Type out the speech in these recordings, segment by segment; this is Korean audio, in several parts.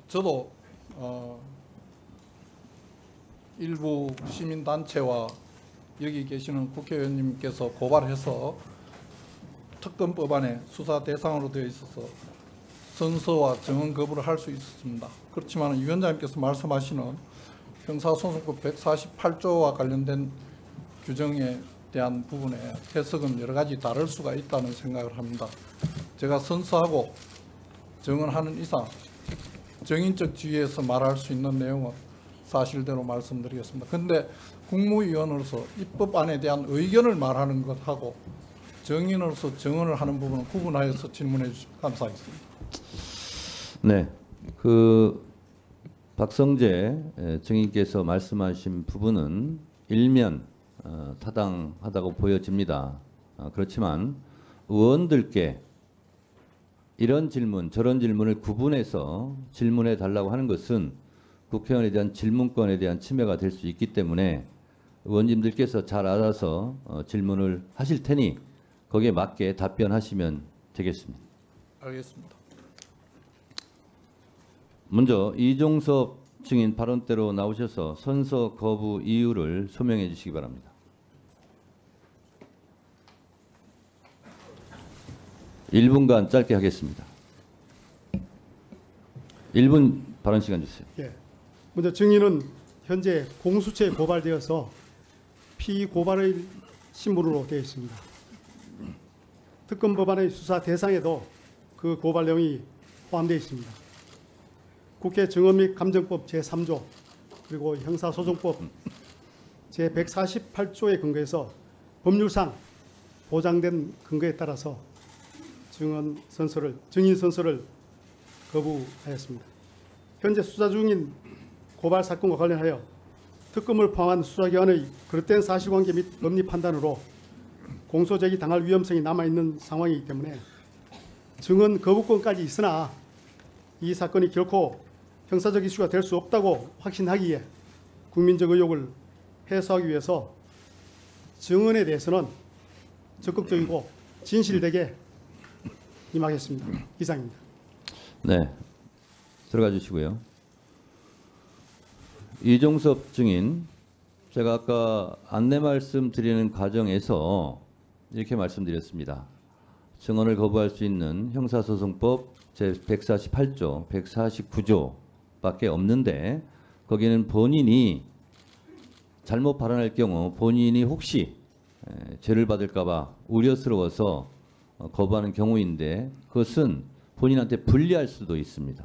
저도 일부 시민단체와 여기 계시는 국회의원님께서 고발해서 특검 법안에 수사 대상으로 되어 있어서 선서와 증언 거부를 할 수 있었습니다. 그렇지만 위원장님께서 말씀하시는 형사소송법 148조와 관련된 규정에 대한 부분에 해석은 여러 가지 다를 수가 있다는 생각을 합니다. 제가 선서하고 증언하는 이상 정인적 지위에서 말할 수 있는 내용은 사실대로 말씀드리겠습니다. 그런데 국무위원으로서 입법안에 대한 의견을 말하는 것하고 정인으로서 증언을 하는 부분은 구분하여서 질문해 주시면 감사하겠습니다. 네, 박성재 증인께서 말씀하신 부분은 일면 타당하다고 보여집니다. 그렇지만 의원들께 이런 질문, 저런 질문을 구분해서 질문해 달라고 하는 것은 국회의원에 대한 질문권에 대한 침해가 될 수 있기 때문에 의원님들께서 잘 알아서 질문을 하실 테니 거기에 맞게 답변하시면 되겠습니다. 알겠습니다. 먼저 이종섭 증인 발언대로 나오셔서 선서 거부 이유를 소명해 주시기 바랍니다. 1분간 짧게 하겠습니다. 1분 발언 시간 주세요. 예. 먼저 증인은 현재 공수처에 고발되어서 피고발의 신분으로 되어 있습니다. 특검 법안의 수사 대상에도 그 고발 내용이 포함되어 있습니다. 국회 증언 및 감정법 제3조 그리고 형사소송법 제148조에 근거해서 법률상 보장된 근거에 따라서 증인 선서를 거부하였습니다. 현재 수사 중인 고발 사건과 관련하여 특검을 포함한 수사기관의 그릇된 사실관계 및 법리 판단으로 공소제기 당할 위험성이 남아있는 상황이기 때문에 증언 거부권까지 있으나 이 사건이 결코 형사적 이슈가 될 수 없다고 확신하기에 국민적 의혹을 해소하기 위해서 증언에 대해서는 적극적이고 진실되게 임하겠습니다. 이상입니다. 네, 들어가 주시고요. 이종섭 증인, 제가 아까 안내 말씀드리는 과정에서 이렇게 말씀드렸습니다. 증언을 거부할 수 있는 형사소송법 제148조, 149조밖에 없는데 거기는 본인이 잘못 발언할 경우 본인이 혹시 죄를 받을까 봐 우려스러워서 거부하는 경우인데 그것은 본인한테 불리할 수도 있습니다.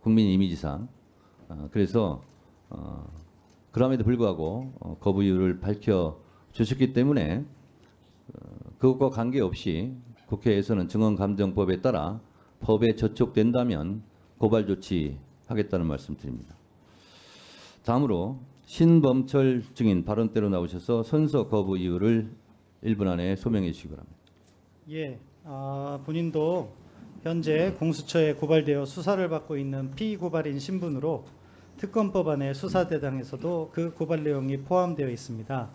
국민 이미지상. 그래서 그럼에도 불구하고 거부 이유를 밝혀주셨기 때문에 그것과 관계없이 국회에서는 증언감정법에 따라 법에 저촉된다면 고발 조치하겠다는 말씀드립니다. 다음으로 신범철 증인 발언대로 나오셔서 선서 거부 이유를 1분 안에 소명해 주시기 바랍니다. 예, 본인도 현재 공수처에 고발되어 수사를 받고 있는 피고발인 신분으로 특검법안의 수사 대상에서도 그 고발 내용이 포함되어 있습니다.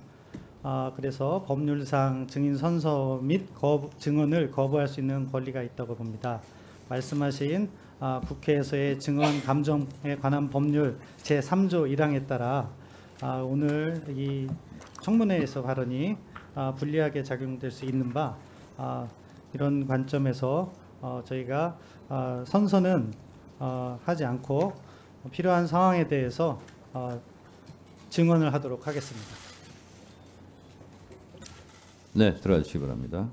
그래서 법률상 증인 선서 및 증언을 거부할 수 있는 권리가 있다고 봅니다. 말씀하신 국회에서의 증언 감정에 관한 법률 제3조 1항에 따라 오늘 이 청문회에서 발언이 불리하게 작용될 수 있는 바 이런 관점에서 저희가 선서는 하지 않고 필요한 상황에 대해서 증언을 하도록 하겠습니다. 네, 들어가 주시기 바랍니다.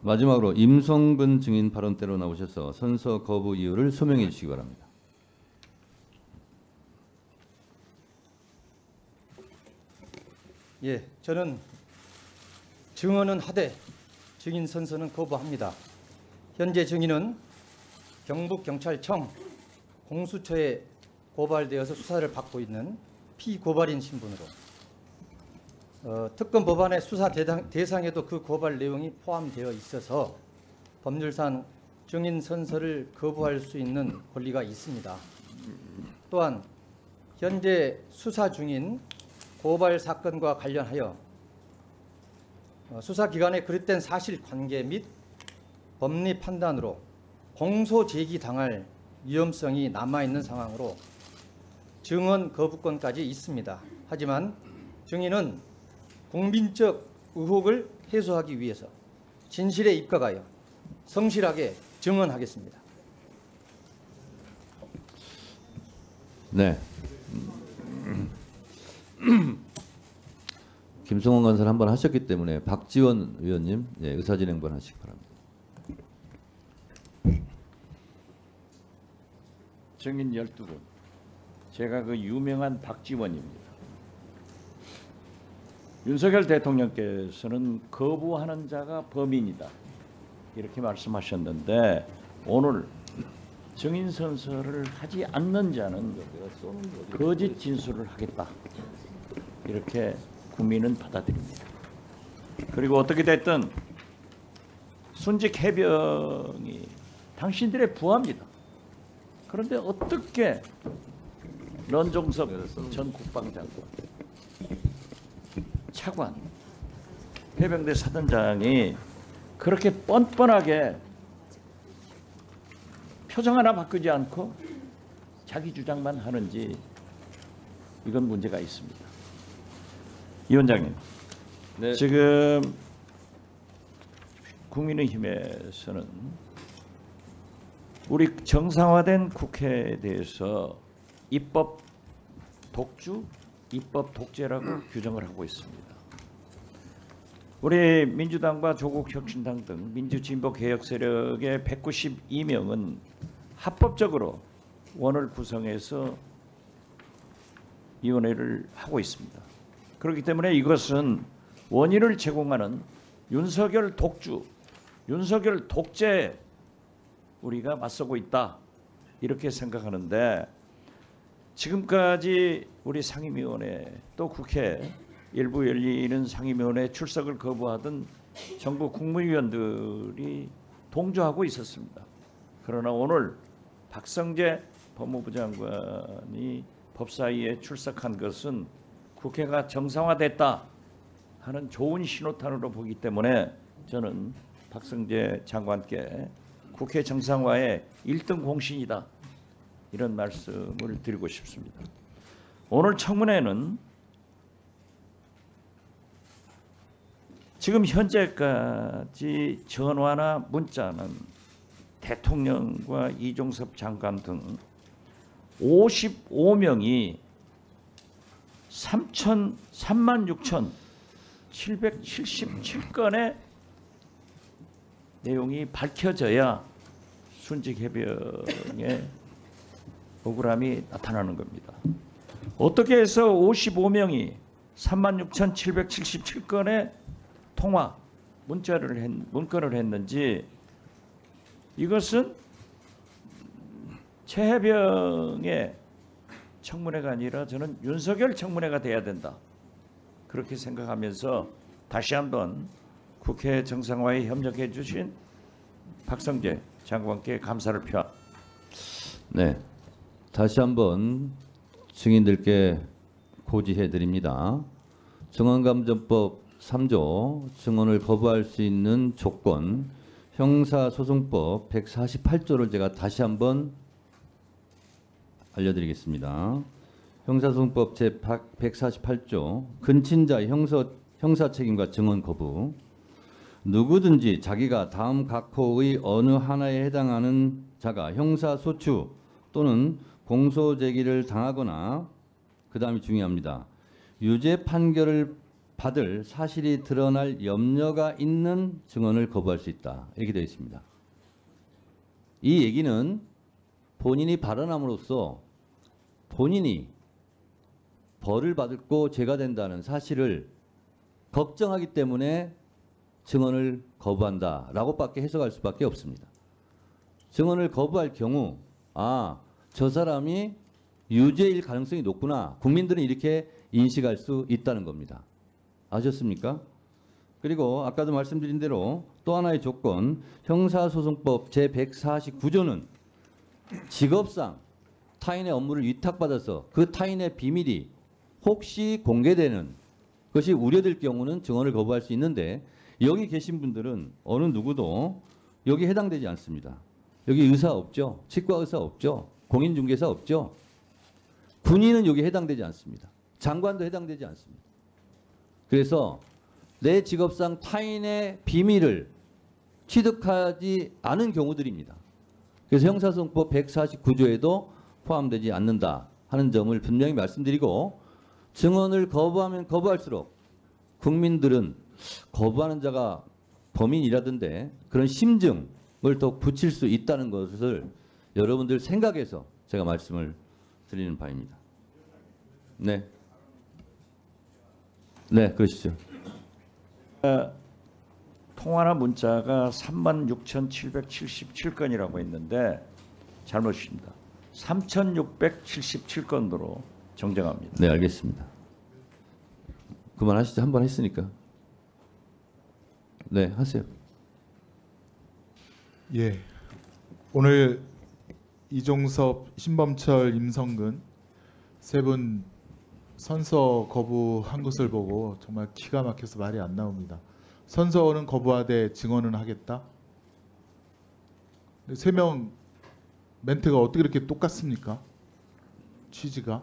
마지막으로 임성근 증인 발언대로 나오셔서 선서 거부 이유를 소명해 주시기 바랍니다. 예, 저는 증언은 하되 증인 선서는 거부합니다. 현재 증인은 경북경찰청 공수처에 고발되어서 수사를 받고 있는 피고발인 신분으로 특검 법안의 수사 대상에도 그 고발 내용이 포함되어 있어서 법률상 증인 선서를 거부할 수 있는 권리가 있습니다. 또한 현재 수사 중인 고발 사건과 관련하여 수사기관의 그릇된 사실관계 및 법리 판단으로 공소 제기 당할 위험성이 남아있는 상황으로 증언 거부권까지 있습니다. 하지만 증인은 국민적 의혹을 해소하기 위해서 진실에 입각하여 성실하게 증언하겠습니다. 네. 김성원 간사를 한번 하셨기 때문에 박지원 의원님 의사진행본 하시기 바랍니다. 증인 12분. 제가 그 유명한 박지원입니다. 윤석열 대통령께서는 거부하는 자가 범인이다 이렇게 말씀하셨는데 오늘 증인 선서를 하지 않는 자는 거짓 진술을 하겠다 이렇게 국민은 받아들입니다. 그리고 어떻게 됐든 순직 해병이 당신들의 부하입니다. 그런데 어떻게 런종섭 전 국방장관, 차관, 해병대 사단장이 그렇게 뻔뻔하게 표정 하나 바꾸지 않고 자기 주장만 하는지 이건 문제가 있습니다. 이 원장님, 네. 지금 국민의힘에서는 우리 정상화된 국회에 대해서 입법 독주, 입법 독재라고 규정을 하고 있습니다. 우리 민주당과 조국혁신당 등 민주진보 개혁 세력의 192명은 합법적으로 원을 구성해서 위원회를 하고 있습니다. 그렇기 때문에 이것은 원인을 제공하는 윤석열 독주, 윤석열 독재 우리가 맞서고 있다 이렇게 생각하는데 지금까지 우리 상임위원회 또 국회 일부 열리는 상임위원회 출석을 거부하던 정부 국무위원들이 동조하고 있었습니다. 그러나 오늘 박성재 법무부 장관이 법사위에 출석한 것은 국회가 정상화됐다 하는 좋은 신호탄으로 보기 때문에 저는 박성재 장관께 국회 정상화의 1등 공신이다 이런 말씀을 드리고 싶습니다. 오늘 청문회는 지금 현재까지 전화나 문자는 대통령과 이종섭 장관 등 55명이 36,777건의 내용이 밝혀져야 순직 해병의 억울함이 나타나는 겁니다. 어떻게 해서 55명이 36,777건의 통화 문건을 했는지 이것은 최해병의 청문회가 아니라 저는 윤석열 청문회가 돼야 된다 그렇게 생각하면서 다시 한번 국회 정상화에 협력해 주신 박성재 장관께 감사를 표. 네, 다시 한번 증인들께 고지해 드립니다. 증언감정법 3조 증언을 거부할 수 있는 조건 형사소송법 148조를 제가 다시 한번 알려드리겠습니다. 형사소송법 제148조 근친자의 형사 책임과 증언 거부. 누구든지 자기가 다음 각호의 어느 하나에 해당하는 자가 형사소추 또는 공소제기를 당하거나 그 다음이 중요합니다. 유죄 판결을 받을 사실이 드러날 염려가 있는 증언을 거부할 수 있다. 이렇게 되어 있습니다. 이 얘기는 본인이 발언함으로써 본인이 벌을 받고 죄가 된다는 사실을 걱정하기 때문에 증언을 거부한다라고밖에 해석할 수밖에 없습니다. 증언을 거부할 경우 저 사람이 유죄일 가능성이 높구나. 국민들은 이렇게 인식할 수 있다는 겁니다. 아셨습니까? 그리고 아까도 말씀드린 대로 또 하나의 조건 형사소송법 제149조는 직업상 타인의 업무를 위탁받아서 그 타인의 비밀이 혹시 공개되는 것이 우려될 경우는 증언을 거부할 수 있는데 여기 계신 분들은 어느 누구도 여기 해당되지 않습니다. 여기 의사 없죠? 치과 의사 없죠? 공인중개사 없죠? 군인은 여기 해당되지 않습니다. 장관도 해당되지 않습니다. 그래서 내 직업상 타인의 비밀을 취득하지 않은 경우들입니다. 그래서 형사소송법 149조에도 포함되지 않는다 하는 점을 분명히 말씀드리고, 증언을 거부하면 거부할수록 국민들은 거부하는 자가 범인이라던데 그런 심증을 더 붙일 수 있다는 것을 여러분들 생각해서 제가 말씀을 드리는 바입니다. 네. 네, 그러시죠. 통화나 문자가 36,777건이라고 했는데 잘못입니다. 3,677건으로 정정합니다. 네, 알겠습니다. 그만하시죠. 한 번 했으니까. 네, 하세요. 예. 오늘 이종섭, 신범철, 임성근 세 분 선서 거부한 것을 보고 정말 기가 막혀서 말이 안 나옵니다. 선서는 거부하되 증언은 하겠다. 세 명 멘트가 어떻게 이렇게 똑같습니까? 취지가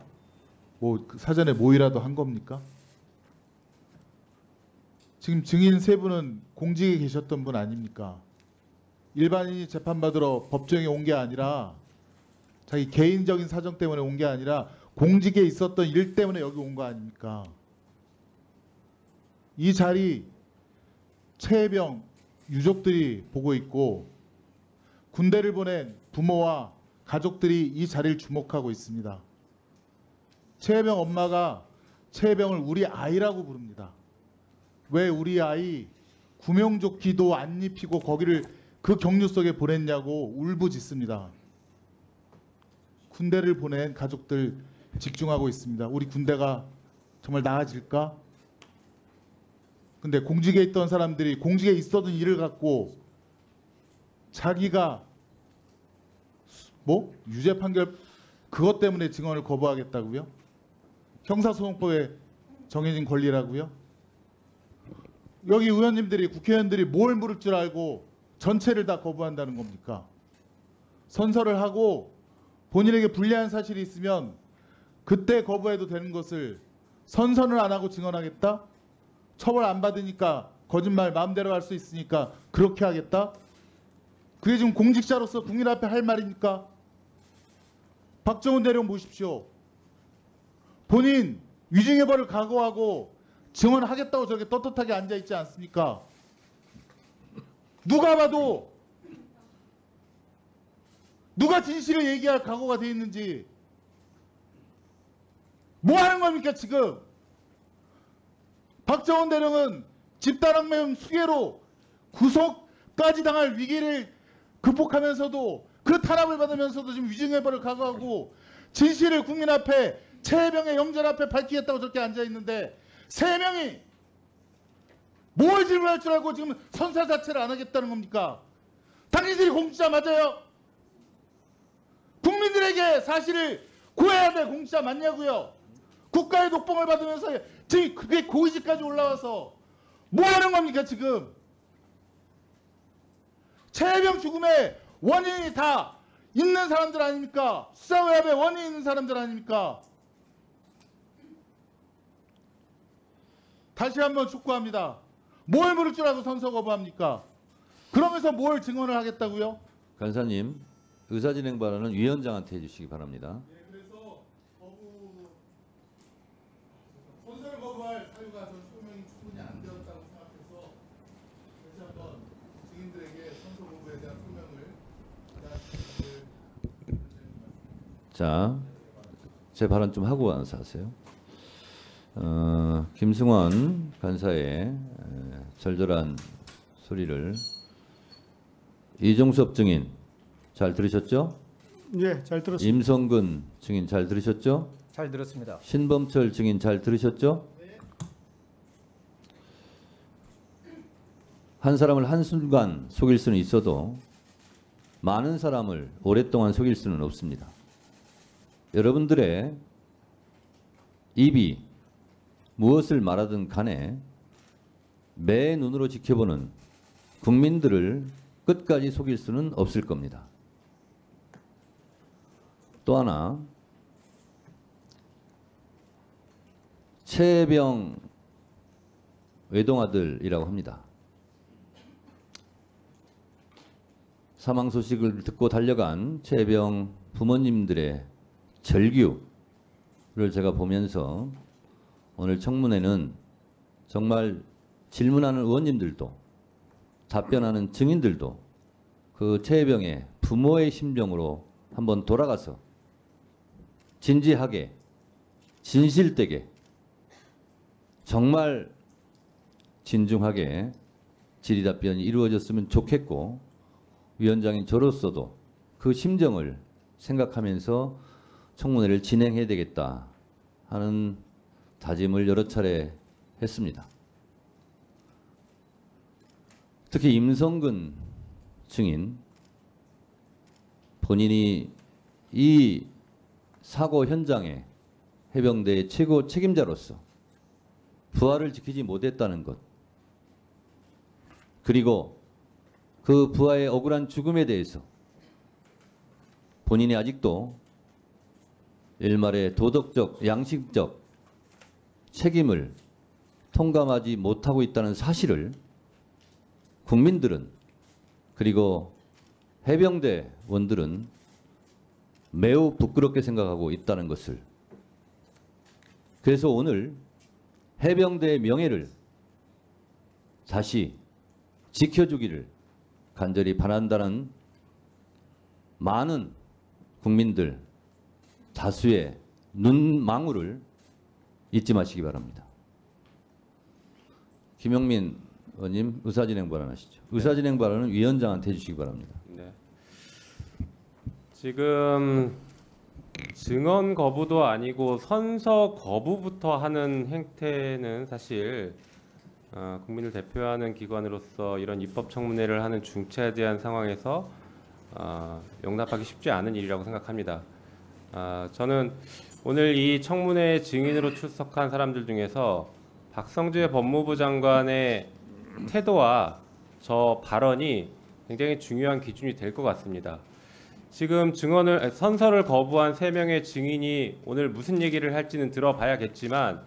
뭐 사전에 모의라도 한 겁니까? 지금 증인 세 분은 공직에 계셨던 분 아닙니까? 일반인이 재판받으러 법정에 온 게 아니라 자기 개인적인 사정 때문에 온 게 아니라 공직에 있었던 일 때문에 여기 온 거 아닙니까? 이 자리 최혜병 유족들이 보고 있고 군대를 보낸 부모와 가족들이 이 자리를 주목하고 있습니다. 최혜병 엄마가 최혜병을 우리 아이라고 부릅니다. 왜 우리 아이 구명조끼도 안 입히고 거기를 그 격려 속에 보냈냐고 울부짖습니다. 군대를 보낸 가족들 집중하고 있습니다. 우리 군대가 정말 나아질까? 근데 공직에 있던 사람들이 공직에 있었던 일을 갖고 자기가 뭐 유죄 판결 그것 때문에 증언을 거부하겠다고요? 형사소송법에 정해진 권리라고요? 여기 의원님들이 국회의원들이 뭘 물을 줄 알고 전체를 다 거부한다는 겁니까? 선서를 하고 본인에게 불리한 사실이 있으면 그때 거부해도 되는 것을 선서를 안 하고 증언하겠다? 처벌 안 받으니까 거짓말 마음대로 할 수 있으니까 그렇게 하겠다? 그게 지금 공직자로서 국민 앞에 할 말입니까? 박정훈 대령 보십시오. 본인 위증해벌을 각오하고 증언하겠다고 저렇게 떳떳하게 앉아있지 않습니까? 누가 봐도 누가 진실을 얘기할 각오가 돼 있는지 뭐 하는 겁니까 지금? 박정훈 대령은 집단항명 수괴로 구속까지 당할 위기를 극복하면서도 그 탄압을 받으면서도 지금 위증해벌을 각오하고 진실을 국민 앞에 최혜병의 영전 앞에 밝히겠다고 저렇게 앉아있는데 세 명이 뭘 질문할 줄 알고 지금 선서 자체를 안 하겠다는 겁니까? 당신들이 공직자 맞아요? 국민들에게 사실을 구해야 될 공직자 맞냐고요? 국가의 독봉을 받으면서 지금 그게 고위직까지 올라와서 뭐 하는 겁니까 지금? 최혜병 죽음의 원인이 다 있는 사람들 아닙니까? 수사외압의 원인이 있는 사람들 아닙니까? 다시 한번 촉구합니다. 뭘 물을 줄 알고 선서 거부합니까? 그러면서 뭘 증언을 하겠다고요? 간사님, 의사진행 발언은 위원장한테 해주시기 바랍니다. 네, 그래서 선서를 거부할 사유가 전 소명이 충분히 안 되었다고 생각해서 다시 한번 증인들에게 선서 거부에 대한 소명을 자, 제 발언 좀 하고 와서 하세요. 김승환 간사의 절절한 소리를 이종섭 증인 잘 들으셨죠? 예, 잘 들었습니다. 임성근 증인 잘 들으셨죠? 잘 들었습니다. 신범철 증인 잘 들으셨죠? 한 사람을 한순간 속일 수는 있어도 많은 사람을 오랫동안 속일 수는 없습니다. 여러분들의 입이 무엇을 말하든 간에 매 눈으로 지켜보는 국민들을 끝까지 속일 수는 없을 겁니다. 또 하나 최혜병 외동아들이라고 합니다. 사망 소식을 듣고 달려간 최혜병 부모님들의 절규를 제가 보면서 오늘 청문회는 정말 질문하는 의원님들도 답변하는 증인들도 그 최혜병의 부모의 심정으로 한번 돌아가서 진지하게 진실되게 정말 진중하게 질의답변이 이루어졌으면 좋겠고 위원장인 저로서도 그 심정을 생각하면서 청문회를 진행해야 되겠다 하는 다짐을 여러 차례 했습니다. 특히 임성근 증인 본인이 이 사고 현장에 해병대의 최고 책임자로서 부하를 지키지 못했다는 것, 그리고 그 부하의 억울한 죽음에 대해서 본인이 아직도 일말의 도덕적, 양식적 책임을 통감하지 못하고 있다는 사실을 국민들은 그리고 해병대원들은 매우 부끄럽게 생각하고 있다는 것을, 그래서 오늘 해병대의 명예를 다시 지켜주기를 간절히 바란다는 많은 국민들 다수의 눈망울을 잊지 마시기 바랍니다. 김영민 의원님 의사진행 발언하시죠. 의사진행 발언은 위원장한테 해주시기 바랍니다. 네. 지금 증언 거부도 아니고 선서 거부부터 하는 행태는 사실 국민을 대표하는 기관으로서 이런 입법 청문회를 하는 중차대한 상황에서 용납하기 쉽지 않은 일이라고 생각합니다. 저는 오늘 이 청문회 증인으로 출석한 사람들 중에서 박성재 법무부 장관의 태도와 저 발언이 굉장히 중요한 기준이 될 것 같습니다. 지금 선서를 거부한 3명의 증인이 오늘 무슨 얘기를 할지는 들어봐야겠지만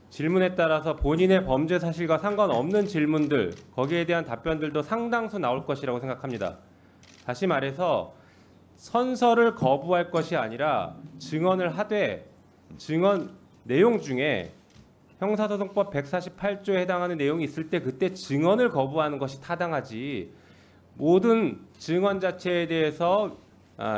질문에 따라서 본인의 범죄 사실과 상관없는 질문들, 거기에 대한 답변들도 상당수 나올 것이라고 생각합니다. 다시 말해서 선서를 거부할 것이 아니라 증언을 하되 증언 내용 중에 형사소송법 148조에 해당하는 내용이 있을 때 그때 증언을 거부하는 것이 타당하지, 모든 증언 자체에 대해서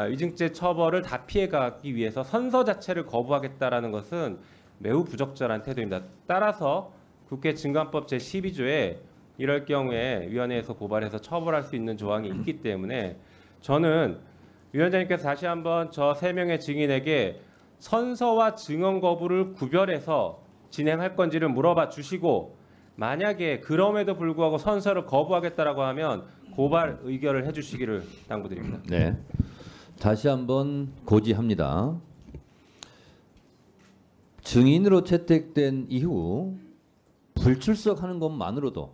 위증죄 처벌을 다 피해가기 위해서 선서 자체를 거부하겠다라는 것은 매우 부적절한 태도입니다. 따라서 국회 증감법 제12조에 이럴 경우에 위원회에서 고발해서 처벌할 수 있는 조항이 있기 때문에 저는 위원장님께서 다시 한번 저 3명의 증인에게 선서와 증언 거부를 구별해서 진행할 건지를 물어봐 주시고, 만약에 그럼에도 불구하고 선서를 거부하겠다라고 하면 고발 의결을 해주시기를 당부드립니다. 네, 다시 한번 고지합니다. 증인으로 채택된 이후 불출석하는 것만으로도,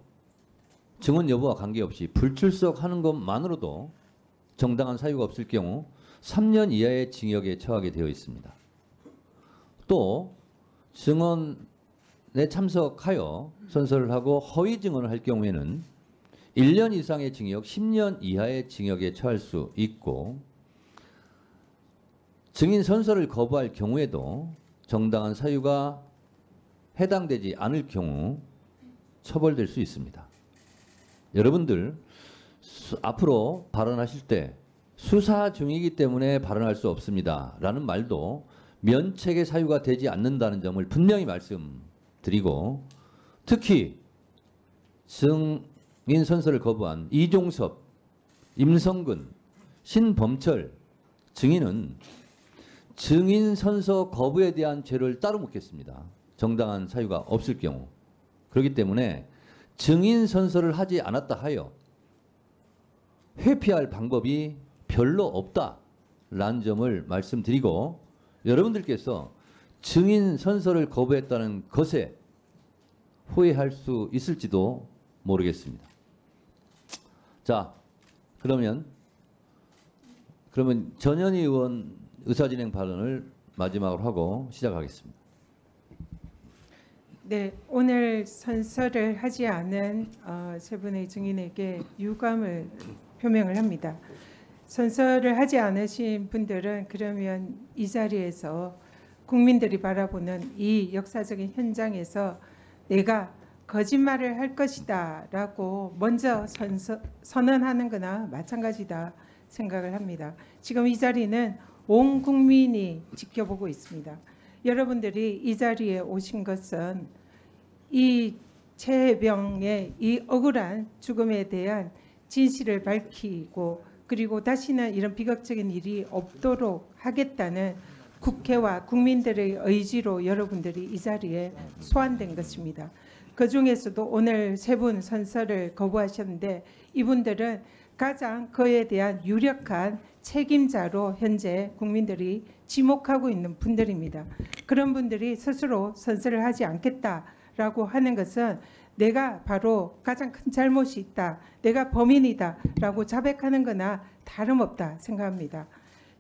증언 여부와 관계없이 불출석하는 것만으로도 정당한 사유가 없을 경우 3년 이하의 징역에 처하게 되어 있습니다. 또 증언에 참석하여 선서를 하고 허위 증언을 할 경우에는 1년 이상의 징역, 10년 이하의 징역에 처할 수 있고, 증인 선서를 거부할 경우에도 정당한 사유가 해당되지 않을 경우 처벌될 수 있습니다. 여러분들 앞으로 발언하실 때 수사 중이기 때문에 발언할 수 없습니다 라는 말도 면책의 사유가 되지 않는다는 점을 분명히 말씀드리고, 특히 증인 선서를 거부한 이종섭, 임성근, 신범철 증인은 증인 선서 거부에 대한 죄를 따로 묻겠습니다. 정당한 사유가 없을 경우. 그렇기 때문에 증인 선서를 하지 않았다 하여 회피할 방법이 별로 없다라는 점을 말씀드리고, 여러분들께서 증인 선서를 거부했다는 것에 후회할 수 있을지도 모르겠습니다. 자, 그러면 전현희 의원 의사진행 발언을 마지막으로 하고 시작하겠습니다. 네, 오늘 선서를 하지 않은 세 분의 증인에게 유감을 표명을 합니다. 선서를 하지 않으신 분들은 그러면 이 자리에서 국민들이 바라보는 이 역사적인 현장에서 내가 거짓말을 할 것이다 라고 먼저 선언하는 거나 마찬가지다 생각을 합니다. 지금 이 자리는 온 국민이 지켜보고 있습니다. 여러분들이 이 자리에 오신 것은 이 최혜병의 이 억울한 죽음에 대한 진실을 밝히고 그리고 다시는 이런 비극적인 일이 없도록 하겠다는 국회와 국민들의 의지로 여러분들이 이 자리에 소환된 것입니다. 그중에서도 오늘 세 분 선서를 거부하셨는데 이분들은 가장 그에 대한 유력한 책임자로 현재 국민들이 지목하고 있는 분들입니다. 그런 분들이 스스로 선서를 하지 않겠다라고 하는 것은 내가 바로 가장 큰 잘못이 있다, 내가 범인이다라고 자백하는 거나 다름없다 생각합니다.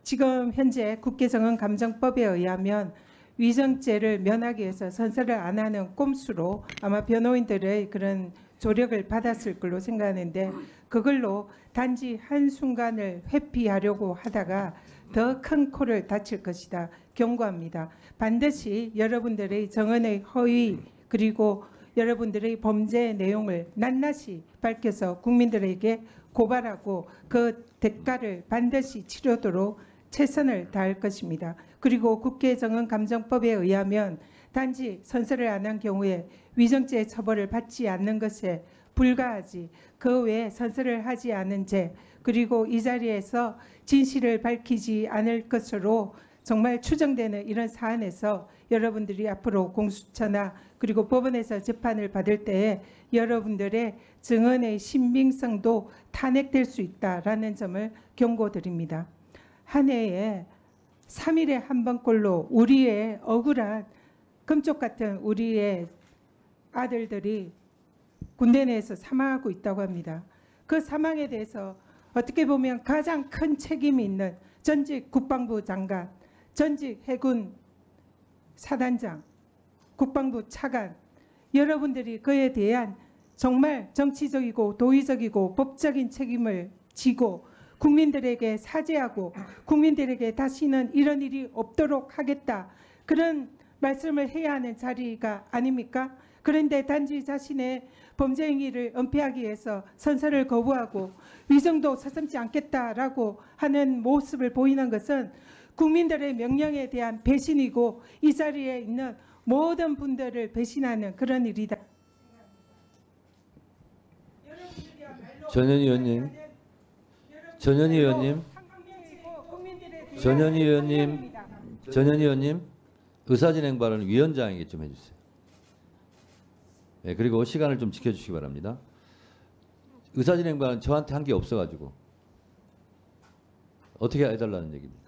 지금 현재 국회정언감정법에 의하면 위정죄를 면하기 위해서 선서를 안 하는 꼼수로 아마 변호인들의 그런 조력을 받았을 걸로 생각하는데 그걸로 단지 한순간을 회피하려고 하다가 더 큰 코를 다칠 것이다 경고합니다. 반드시 여러분들의 정언의 허위 그리고 여러분들의 범죄 내용을 낱낱이 밝혀서 국민들에게 고발하고 그 대가를 반드시 치르도록 최선을 다할 것입니다. 그리고 국회정언감정법에 의하면 단지 선서를 안 한 경우에 위정죄 처벌을 받지 않는 것에 불과하지 그 외에 선서를 하지 않은 죄 그리고 이 자리에서 진실을 밝히지 않을 것으로 정말 추정되는 이런 사안에서 여러분들이 앞으로 공수처나 그리고 법원에서 재판을 받을 때에 여러분들의 증언의 신빙성도 탄핵될 수 있다라는 점을 경고드립니다. 한 해에 3일에 한 번꼴로 우리의 억울한 금쪽 같은 우리의 아들들이 군대 내에서 사망하고 있다고 합니다. 그 사망에 대해서 어떻게 보면 가장 큰 책임이 있는 전직 국방부 장관, 전직 해군 사단장, 국방부 차관 여러분들이 그에 대한 정말 정치적이고 도의적이고 법적인 책임을 지고 국민들에게 사죄하고 국민들에게 다시는 이런 일이 없도록 하겠다 그런 말씀을 해야 하는 자리가 아닙니까? 그런데 단지 자신의 범죄 행위를 은폐하기 위해서 선서를 거부하고 위정도 서슴지 않겠다라고 하는 모습을 보이는 것은 국민들의 명령에 대한 배신이고 이 자리에 있는 모든 분들을 배신하는 그런 일이다. 전현희 의원님, 전현희 의원님, 의사진행 발언 위원장에게 좀 해주세요. 네, 그리고 시간을 좀 지켜주시기 바랍니다. 의사진행 발언 저한테 한 게 없어가지고 어떻게 해달라는 얘기입니까?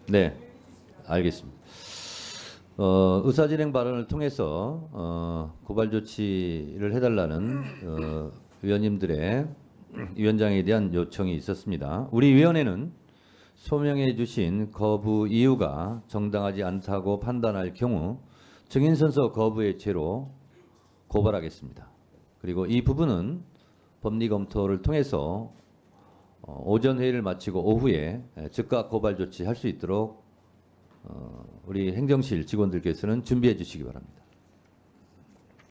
네, 알겠습니다. 의사진행 발언을 통해서 고발 조치를 해달라는 위원님들의 위원장에 대한 요청이 있었습니다. 우리 위원회는 소명해 주신 거부 이유가 정당하지 않다고 판단할 경우 증인선서 거부의 죄로 고발하겠습니다. 그리고 이 부분은 법리 검토를 통해서 오전 회의를 마치고 오후에 즉각 고발 조치할 수 있도록 우리 행정실 직원들께서는 준비해 주시기 바랍니다.